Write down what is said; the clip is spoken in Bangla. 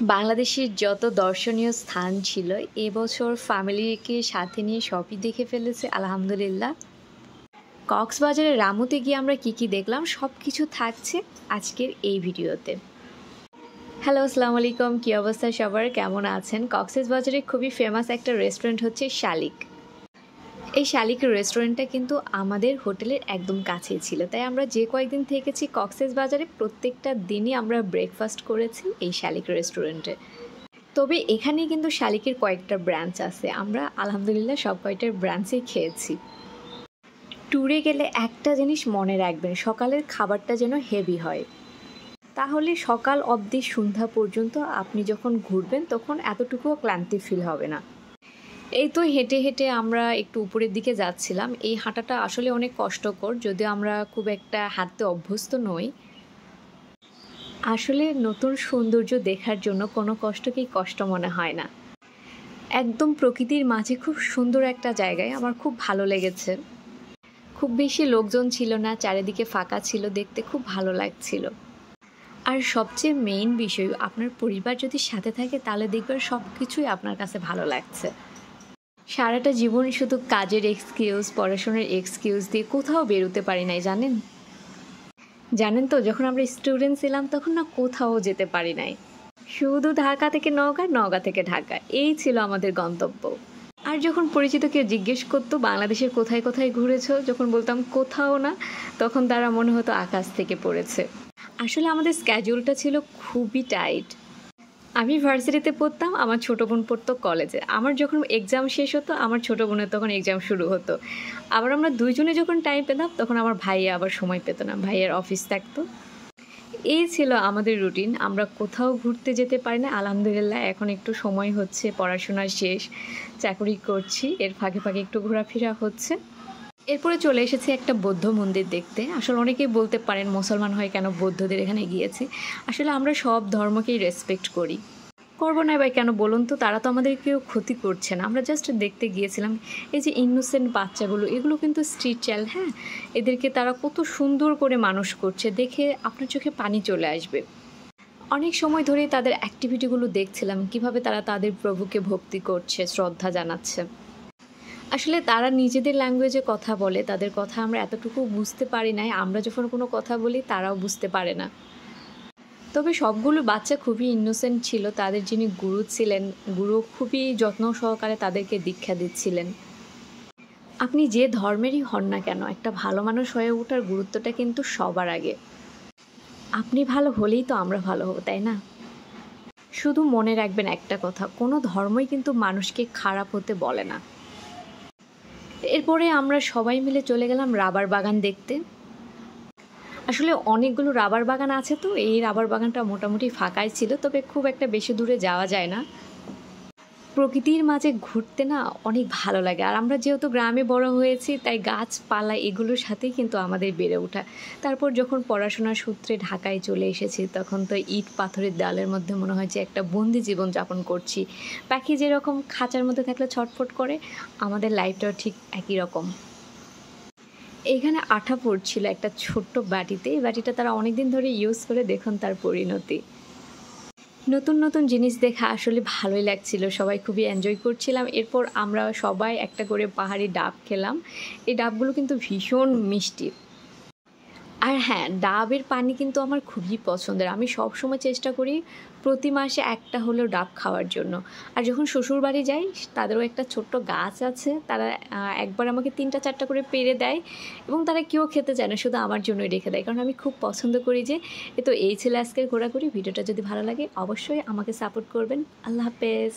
বাংলাদেশের যত দর্শনীয় স্থান ছিল এবছর ফ্যামিলিকে সাথে নিয়ে সবই দেখে ফেলেছে আলহামদুলিল্লাহ। কক্সবাজারের রামুতে গিয়ে আমরা কি দেখলাম সব কিছু থাকছে আজকের এই ভিডিওতে। হ্যালো, আসসালামু আলাইকুম, কী অবস্থা সবার, কেমন আছেন? কক্সবাজারে খুবই ফেমাস একটা রেস্টুরেন্ট হচ্ছে শালিক। এই শালিক রেস্টুরেন্টটা কিন্তু আমাদের হোটেলের একদম কাছেই ছিল, তাই আমরা যে কয়েকদিন থেকেছি কক্সবাজারে প্রত্যেকটা দিনই আমরা ব্রেকফাস্ট করেছি এই শালিক রেস্টুরেন্টে। তবে এখানে কিন্তু শালিকের কয়েকটা ব্রাঞ্চ আছে, আমরা আলহামদুলিল্লাহ সব কয়েকটার ব্রাঞ্চেই খেয়েছি। ট্যুরে গেলে একটা জিনিস মনে রাখবেন, সকালের খাবারটা যেন হেভি হয়, তাহলে সকাল অবধি সন্ধ্যা পর্যন্ত আপনি যখন ঘুরবেন তখন এতটুকুও ক্লান্তি ফিল হবে না। এই তো হেঁটে হেঁটে আমরা একটু উপরের দিকে যাচ্ছিলাম। এই হাঁটাটা আসলে অনেক কষ্টকর, যদিও আমরা খুব একটা হাঁটতে অভ্যস্ত নই। আসলে নতুন সৌন্দর্য দেখার জন্য কোনো কষ্টকেই কষ্ট মনে হয় না। একদম প্রকৃতির মাঝে খুব সুন্দর একটা জায়গায় আমার খুব ভালো লেগেছে। খুব বেশি লোকজন ছিল না, চারিদিকে ফাঁকা ছিল, দেখতে খুব ভালো লাগছিল। আর সবচেয়ে মেইন বিষয়, আপনার পরিবার যদি সাথে থাকে তাহলে দেখবেন সব কিছুই আপনার কাছে ভালো লাগছে। সারাটা জীবন শুধু কাজের এক্সকিউজ, পড়াশোনার এক্সকিউজ দিয়ে কোথাও বেরোতে পারি নাই, জানেন তো, যখন আমরা স্টুডেন্ট ছিলাম তখন না কোথাও যেতে পারি নাই। শুধু ঢাকা থেকে নওগাঁ, নওগাঁ থেকে ঢাকা, এই ছিল আমাদের গন্তব্য। আর যখন পরিচিত কেউ জিজ্ঞেস করতো বাংলাদেশের কোথায় কোথায় ঘুরেছো, যখন বলতাম কোথাও না, তখন তারা মনে হতো আকাশ থেকে পড়েছে। আসলে আমাদের স্ক্যাজুলটা ছিল খুবই টাইট। আমি ভার্সিটিতে পড়তাম, আমার ছোটো বোন পড়তো কলেজে। আমার যখন এক্সাম শেষ হতো আমার ছোটো বোনের তখন এক্সাম শুরু হতো। আবার আমরা দুইজনে যখন টাইম পেতাম তখন আমার ভাইয়া আবার সময় পেত না, ভাইয়ের অফিস থাকতো। এই ছিল আমাদের রুটিন। আমরা কোথাও ঘুরতে যেতে পারি না। আলহামদুলিল্লাহ এখন একটু সময় হচ্ছে, পড়াশোনা শেষ, চাকরি করছি, এর ফাঁকে ফাঁকে একটু ঘোরাফেরা হচ্ছে। এরপরে চলে এসেছি একটা বৌদ্ধ মন্দির দেখতে। আসলে অনেকেই বলতে পারেন মুসলমান হয়ে কেন বৌদ্ধদের এখানে গিয়েছি। আসলে আমরা সব ধর্মকেই রেসপেক্ট করি, করবো না ভাই কেন বলুন তো? তারা তো আমাদের কেউ ক্ষতি করছে না, আমরা জাস্ট দেখতে গিয়েছিলাম। এই যে ইনোসেন্ট বাচ্চাগুলো, এগুলো কিন্তু স্ট্রিট চাইল্ড, হ্যাঁ, এদেরকে তারা কত সুন্দর করে মানুষ করছে, দেখে আপনার চোখে পানি চলে আসবে। অনেক সময় ধরেই তাদের অ্যাক্টিভিটিগুলো দেখছিলাম, কিভাবে তারা তাদের প্রভুকে ভক্তি করছে, শ্রদ্ধা জানাচ্ছে। আসলে তারা নিজেদের ল্যাঙ্গুয়েজে কথা বলে, তাদের কথা আমরা এতটুকু বুঝতে পারি নাই। আমরা যখন কোনো কথা বলি তারাও বুঝতে পারে না। তবে সবগুলো বাচ্চা খুবই ইনোসেন্ট ছিল। তাদের যিনি গুরু ছিলেন, গুরু খুবই যত্ন সহকারে তাদেরকে দীক্ষা দিচ্ছিলেন। আপনি যে ধর্মেরই হন না কেন, একটা ভালো মানুষ হয়ে ওঠার গুরুত্বটা কিন্তু সবার আগে। আপনি ভালো হলেই তো আমরা ভালো হব, তাই না? শুধু মনে রাখবেন একটা কথা, কোনো ধর্মই কিন্তু মানুষকে খারাপ হতে বলে না। এরপরে আমরা সবাই মিলে চলে গেলাম রাবার বাগান দেখতে। আসলে অনেকগুলো রাবার বাগান আছে, তো এই রাবার বাগানটা মোটামুটি ফাঁকাই ছিল, তবে খুব একটা বেশি দূরে যাওয়া যায় না। প্রকৃতির মাঝে ঘুরতে না অনেক ভালো লাগে। আর আমরা যেহেতু গ্রামে বড় হয়েছি, তাই গাছপালা এগুলোর সাথেই কিন্তু আমাদের বেড়ে ওঠা। তারপর যখন পড়াশোনার সূত্রে ঢাকায় চলে এসেছি, তখন তো ইট পাথরের দেওয়ালের মধ্যে মনে হয় যে একটা বন্দি জীবন যাপন করছি। পাখি যেরকম খাঁচার মধ্যে থাকলে ছটফট করে, আমাদের লাইফটাও ঠিক একই রকম। এখানে আঠা পড়ছিল একটা ছোট্ট বাটিতে। এই বাটিটা তারা অনেকদিন ধরে ইউজ করে, দেখুন তার পরিণতি। নতুন নতুন জিনিস দেখা আসলে ভালোই লাগছিল, সবাই খুবই এনজয় করছিলাম। এরপর আমরা সবাই একটা করে পাহাড়ি ডাব খেলাম। এই ডাবগুলো কিন্তু ভীষণ মিষ্টি। আর হ্যাঁ, ডাবের পানি কিন্তু আমার খুবই পছন্দের। আমি সব সময় চেষ্টা করি প্রতি মাসে একটা হলেও ডাব খাওয়ার জন্য। আর যখন শ্বশুরবাড়ি যাই, তাদেরও একটা ছোট্ট গাছ আছে, তারা একবার আমাকে 3-4টা করে পেড়ে দেয়, এবং তারা কেউ খেতে চায় না, শুধু আমার জন্যই রেখে দেয়, কারণ আমি খুব পছন্দ করি। যে তো এই ছিল আজকের ঘোরাঘুরি। ভিডিওটা যদি ভালো লাগে অবশ্যই আমাকে সাপোর্ট করবেন। আল্লাহ হাফেজ।